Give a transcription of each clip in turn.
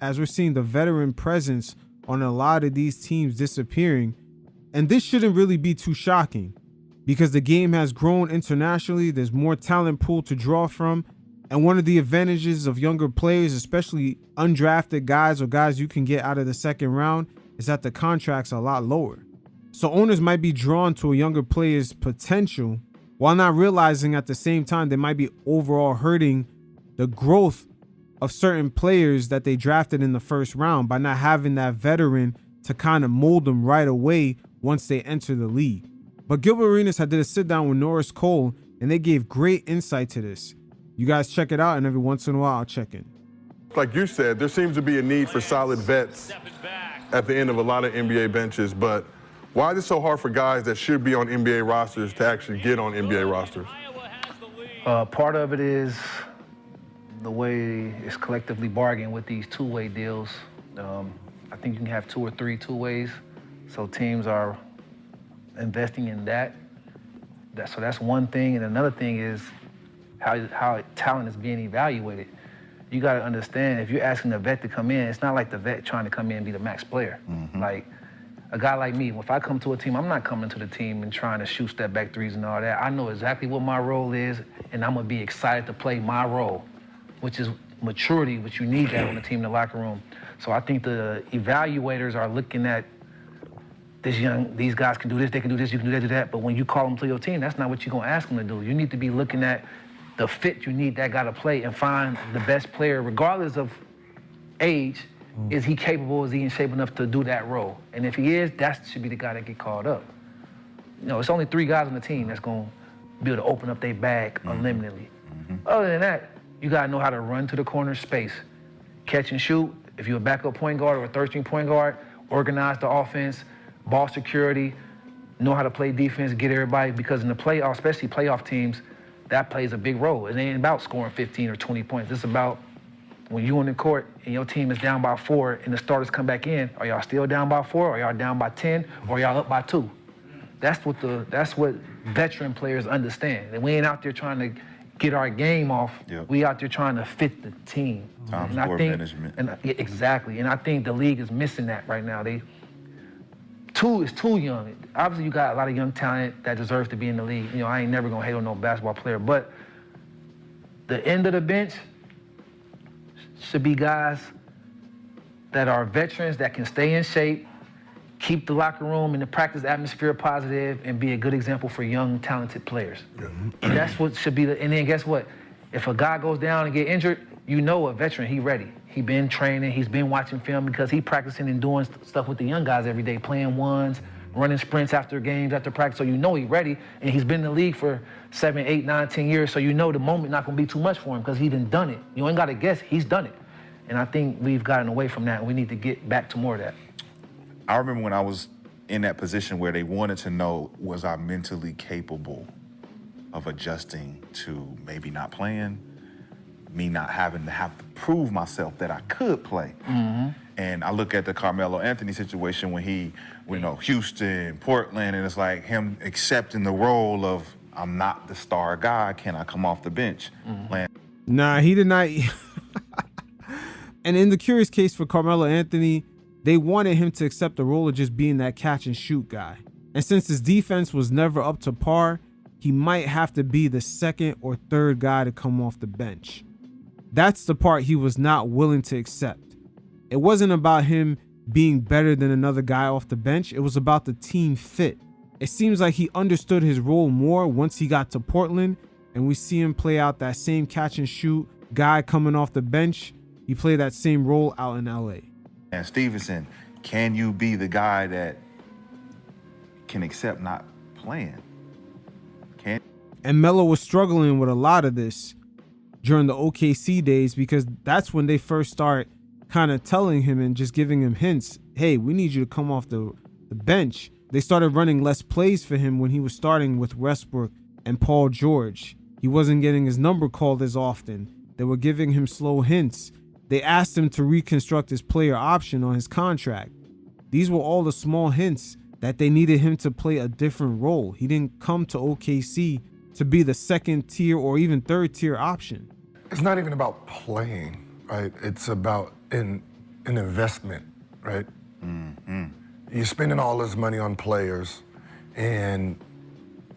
as we're seeing the veteran presence on a lot of these teams disappearing. And this shouldn't really be too shocking because the game has grown internationally. There's more talent pool to draw from. And one of the advantages of younger players, especially undrafted guys or guys you can get out of the second round, is that the contract's a lot lower. So owners might be drawn to a younger player's potential while not realizing at the same time they might be overall hurting the growth of certain players that they drafted in the first round by not having that veteran to kind of mold them right away once they enter the league. But Gilbert Arenas had did a sit down with Norris Cole and they gave great insight to this. You guys check it out, and every once in a while I'll check in. Like you said, there seems to be a need for solid vets at the end of a lot of NBA benches, but why is it so hard for guys that should be on NBA rosters to actually get on NBA rosters? Part of it is the way it's collectively bargained with these two-way deals. I think you can have 2 or 3 two-ways, so teams are investing in that. So that's one thing, and another thing is how talent is being evaluated. You got to understand, if you're asking the vet to come in, it's not like the vet trying to come in and be the max player. Mm-hmm. Like a guy like me, if I come to a team, I'm not coming to the team and trying to shoot step back threes and all that. I know exactly what my role is, and I'm gonna be excited to play my role, which is maturity, which you need that on the team in the locker room. So I think the evaluators are looking at these guys can do this, they can do this, you can do that, do that. But when you call them to your team, that's not what you're gonna ask them to do. You need to be looking at the fit you need that guy to play and find the best player, regardless of age. Is he capable? Is he in shape enough to do that role? And if he is, that should be the guy that get called up. You know, it's only 3 guys on the team that's gonna be able to open up their bag unlimitedly. Other than that, you gotta know how to run to the corner space, catch and shoot. If you're a backup point guard or a third-string point guard, organize the offense, ball security, know how to play defense, get everybody, because in the playoffs, especially playoff teams, that plays a big role. It ain't about scoring 15 or 20 points. It's about when you on the court and your team is down by 4 and the starters come back in, are y'all still down by 4? Are y'all down by 10? Or are y'all up by 2? That's what veteran players understand. And we ain't out there trying to get our game off. Yep. We out there trying to fit the team. Time score management. Exactly. And I think the league is missing that right now. Two is too young. Obviously, you got a lot of young talent that deserves to be in the league. You know, I ain't never gonna hate on no basketball player, but the end of the bench should be guys that are veterans that can stay in shape, keep the locker room and the practice atmosphere positive, and be a good example for young, talented players. And that's what should be and then guess what? If a guy goes down and get injured, you know a veteran, he ready. He been training, he's been watching film because he practicing and doing stuff with the young guys every day, playing ones, running sprints after games, after practice, so you know he's ready, and he's been in the league for 7, 8, 9, 10 years, so you know the moment not gonna be too much for him because he done it. You ain't gotta guess, he's done it. And I think we've gotten away from that, and we need to get back to more of that. I remember when I was in that position where they wanted to know, was I mentally capable of adjusting to maybe not playing, me not having to have to prove myself that I could play. Mm-hmm. And I look at the Carmelo Anthony situation when he, Houston, Portland, and it's like him accepting the role of, I'm not the star guy, can I come off the bench? Mm-hmm. Nah, he did not. And in the curious case for Carmelo Anthony, they wanted him to accept the role of just being that catch and shoot guy. And since his defense was never up to par, he might have to be the second or third guy to come off the bench. That's the part he was not willing to accept. It wasn't about him being better than another guy off the bench. It was about the team fit. It seems like he understood his role more once he got to Portland, and we see him play out that same catch and shoot guy coming off the bench. He played that same role out in LA. And Stevenson, can you be the guy that can accept not playing? And Melo was struggling with a lot of this during the OKC days because that's when they first start kind of telling him and just giving him hints. Hey, we need you to come off the bench. They started running less plays for him when he was starting with Westbrook and Paul George. He wasn't getting his number called as often. They were giving him slow hints. They asked him to reconstruct his player option on his contract. These were all the small hints that they needed him to play a different role. He didn't come to OKC to be the second tier or even third tier option. It's not even about playing, right? It's about, and an investment, right? You're spending all this money on players, and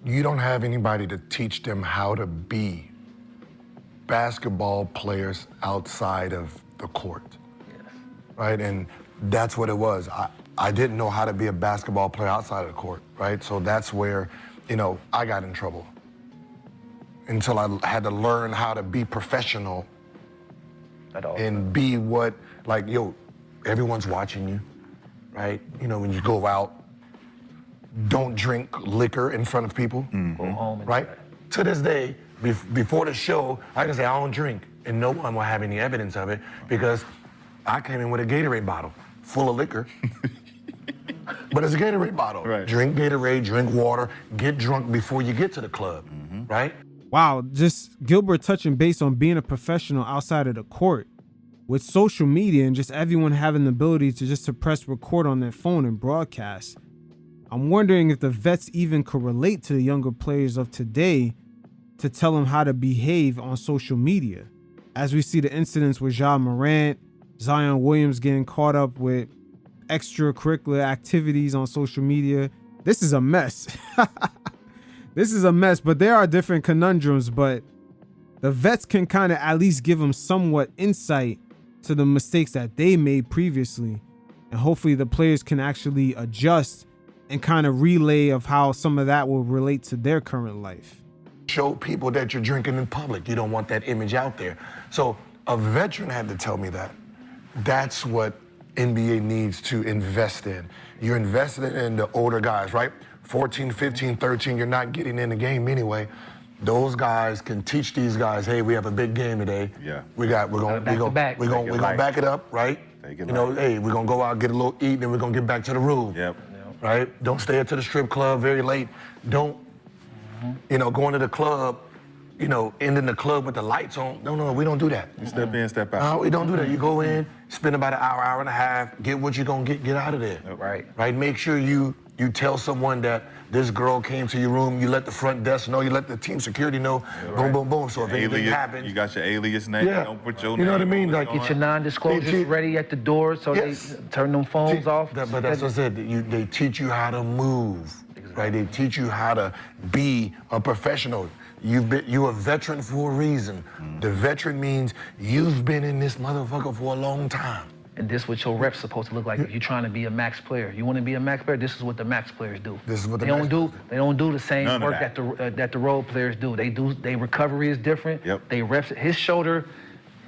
you don't have anybody to teach them how to be basketball players outside of the court, right? And that's what it was. I didn't know how to be a basketball player outside of the court, right? So that's where, I got in trouble. Until I had to learn how to be professional and be what, everyone's watching you, right? When you go out, don't drink liquor in front of people, Go home and right? To this day, before the show, I can say I don't drink, and no one will have any evidence of it because I came in with a Gatorade bottle full of liquor. But it's a Gatorade bottle. Right. Drink Gatorade, drink water, get drunk before you get to the club, right? Wow, just Gilbert touching base on being a professional outside of the court. With social media and just everyone having the ability to just press record on their phone and broadcast, I'm wondering if the vets even could relate to the younger players of today to tell them how to behave on social media. As we see the incidents with Ja Morant, Zion Williams getting caught up with extracurricular activities on social media. This is a mess. This is a mess, but there are different conundrums, but the vets can kind of at least give them somewhat insight to the mistakes that they made previously. And hopefully the players can actually adjust and kind of relay of how some of that will relate to their current life. Show people that you're drinking in public. You don't want that image out there. So a veteran had to tell me that. That's what NBA needs to invest in. You're invested in the older guys, right? 14, 15, 13, you're not getting in the game anyway. Those guys can teach these guys, hey, we have a big game today. Yeah. We're gonna back it up, right? Hey, we're gonna go out, get a little eat, then we're gonna get back to the room. Yep. Right? Don't stay at the strip club very late. Don't, go into the club, ending the club with the lights on. No, we don't do that. You step in, step out. No, we don't do that. You go in, spend about an hour, hour and a half, get what you're gonna get out of there. Right. Right? Make sure you tell someone that this girl came to your room, you let the front desk know, you let the team security know, boom, boom, boom. So if anything happens. You got your alias name, don't put your name. You know what I mean? Get your non-disclosures ready at the door so they turn them phones off. But that's what I said. They teach you how to move, right? They teach you how to be a professional. You're a veteran for a reason. The veteran means you've been in this motherfucker for a long time. And this is what your rep's supposed to look like if you're trying to be a max player. You want to be a max player, this is what the max players do. This is what they don't do the same work that. that the role players do. They recovery is different. Yep. They reps his shoulder,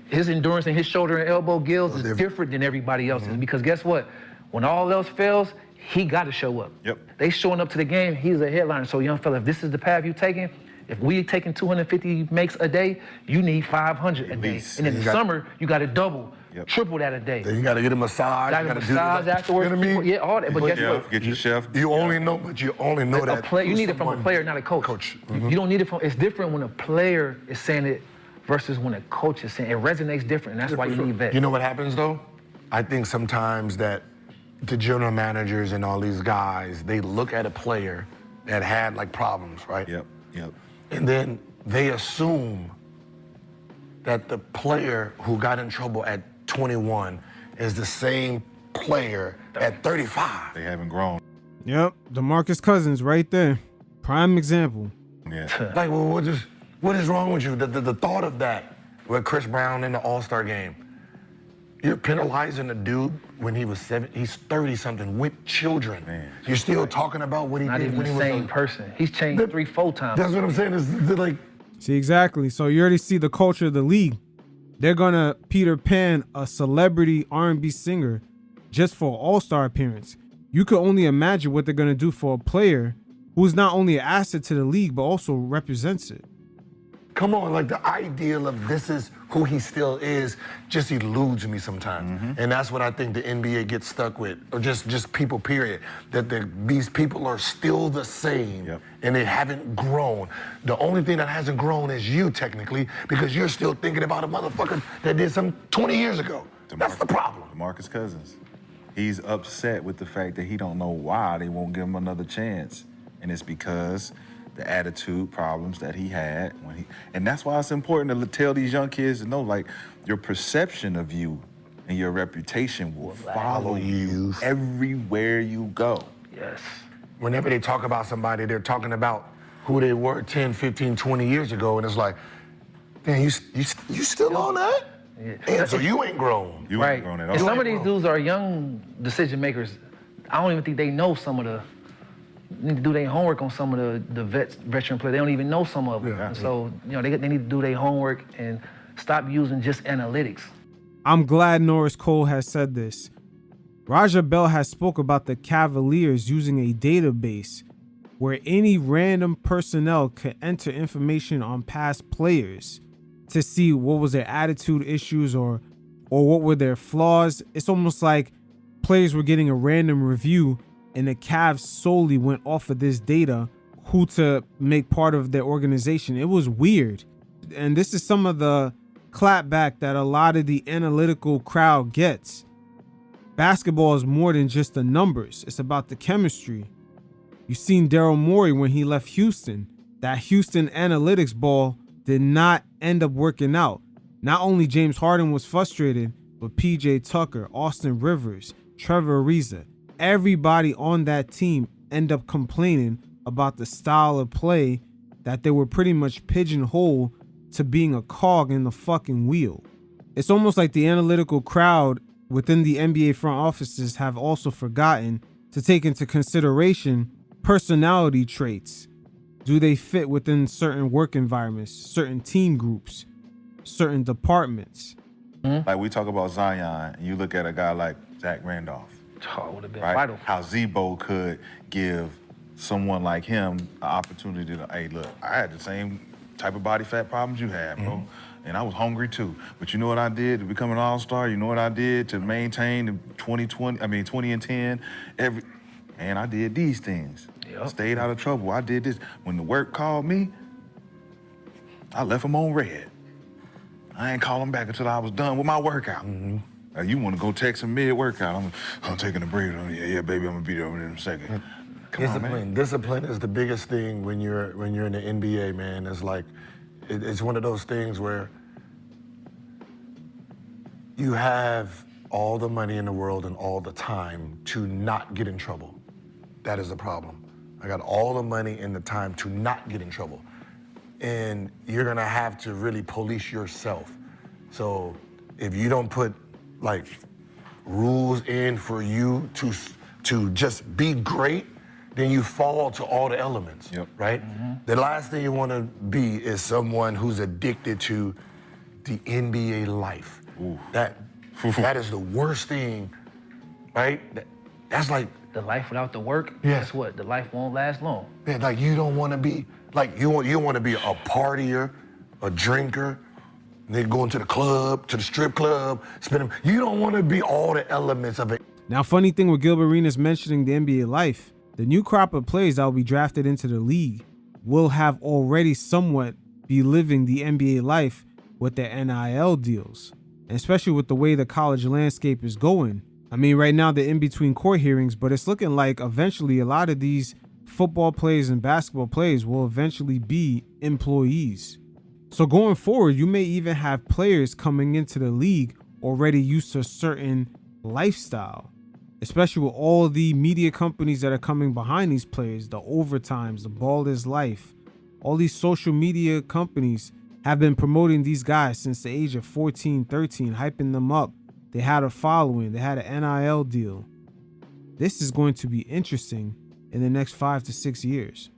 his endurance in his shoulder and elbow gills is different than everybody else's. Because guess what? When all else fails, he got to show up. Yep. They showing up to the game, he's a headliner. So young fella, if this is the path you're taking, if we taking 250 makes a day, you need 500 a day. And in the summer, you got to double. Triple that a day. Then you got to get a massage. Got a massage afterwards. You know what I mean? Yeah, all that. But guess what? Get your chef. You only know that. You need it from a player, not a coach. You don't need it from. It's different when a player is saying it versus when a coach is saying it. It resonates different, and that's why you need vets. You know what happens though? I think sometimes that the general managers and all these guys, they look at a player that had problems, right? Yep. And then they assume that the player who got in trouble at 21 is the same player at 35. They haven't grown. Yep, DeMarcus Cousins right there. Prime example. Yeah. What is wrong with you? The thought of that with Chris Brown in the All-Star game. You're penalizing a dude when he was he's 30-something with children. Man. You're still talking about what he Not did even when he the was same person. He's changed 3-4 times. That's what I'm saying. Is See, exactly. So you already see the culture of the league. They're gonna Peter Pan a celebrity R&B singer just for an all-star appearance. You could only imagine what they're gonna do for a player who's not only an asset to the league, but also represents it. Come on, the ideal of this is who he still is just eludes me sometimes. And that's what I think the NBA gets stuck with, or just people, period. That these people are still the same and they haven't grown. The only thing that hasn't grown is you, technically, because you're still thinking about a motherfucker that did something 20 years ago. That's the problem. DeMarcus Cousins. He's upset with the fact that he don't know why they won't give him another chance. And it's because the attitude problems that he had and that's why it's important to tell these young kids to know, your perception of you and your reputation will follow you everywhere you go. Yes. Whenever they talk about somebody, they're talking about who they were 10, 15, 20 years ago, and it's like, man, you still on that? Yeah. And so you ain't grown. You Right. ain't grown at And all. some of these dudes are young decision makers. I don't even think they know some of the. Need to do their homework on some of the veteran players. They don't even know some of them. Yeah. And so they need to do their homework and stop using just analytics. I'm glad Norris Cole has said this. Raja Bell has spoke about the Cavaliers using a database where any random personnel could enter information on past players to see what was their attitude issues or what were their flaws. It's almost like players were getting a random review and the Cavs solely went off of this data who to make part of their organization. It was weird. And this is some of the clapback that a lot of the analytical crowd gets. Basketball is more than just the numbers. It's about the chemistry. You've seen Daryl Morey when he left Houston. That Houston analytics ball did not end up working out. Not only James Harden was frustrated, but PJ Tucker, Austin Rivers, Trevor Ariza, everybody on that team end up complaining about the style of play that they were pretty much pigeonholed to being a cog in the fucking wheel. It's almost like the analytical crowd within the NBA front offices have also forgotten to take into consideration personality traits. Do they fit within certain work environments, certain team groups, certain departments? Like we talk about Zion, and you look at a guy like Zach Randolph, Oh, it would have been right? vital. How Zebo could give someone like him an opportunity to, hey, look, I had the same type of body fat problems you had, bro. And I was hungry too. But you know what I did to become an all-star? You know what I did to maintain the 20 and 10? Man, I did these things. Yep. Stayed out of trouble. I did this. When the work called me, I left them on red. I ain't call them back until I was done with my workout. You want to go text them mid-workout. I'm taking a breather. Yeah, baby, I'm going to be there in a second. Come on, man. Discipline is the biggest thing when you're in the NBA, man. It's like it's one of those things where you have all the money in the world and all the time to not get in trouble. That is the problem. I got all the money and the time to not get in trouble. And you're gonna have to really police yourself. So if you don't put like rules in for you to just be great, then you fall to all the elements, right? The last thing you want to be is someone who's addicted to the NBA life. That is the worst thing, right? That's like The life without the work, Yeah. guess what? The life won't last long. man, like you don't want to be like you want to be a partier, a drinker, and then going to the club, to the strip club, spending. You don't want to be all the elements of it. Now, funny thing with Gilbert Arenas mentioning the NBA life, the new crop of players that will be drafted into the league will have already somewhat be living the NBA life with their NIL deals, and especially with the way the college landscape is going. I mean, right now they're in between court hearings, but it's looking like eventually a lot of these football players and basketball players will eventually be employees. So going forward, you may even have players coming into the league already used to a certain lifestyle, especially with all the media companies that are coming behind these players, the Overtimes, the Ball is Life. All these social media companies have been promoting these guys since the age of 14, 13, hyping them up. They had a following, they had an NIL deal. This is going to be interesting in the next 5 to 6 years.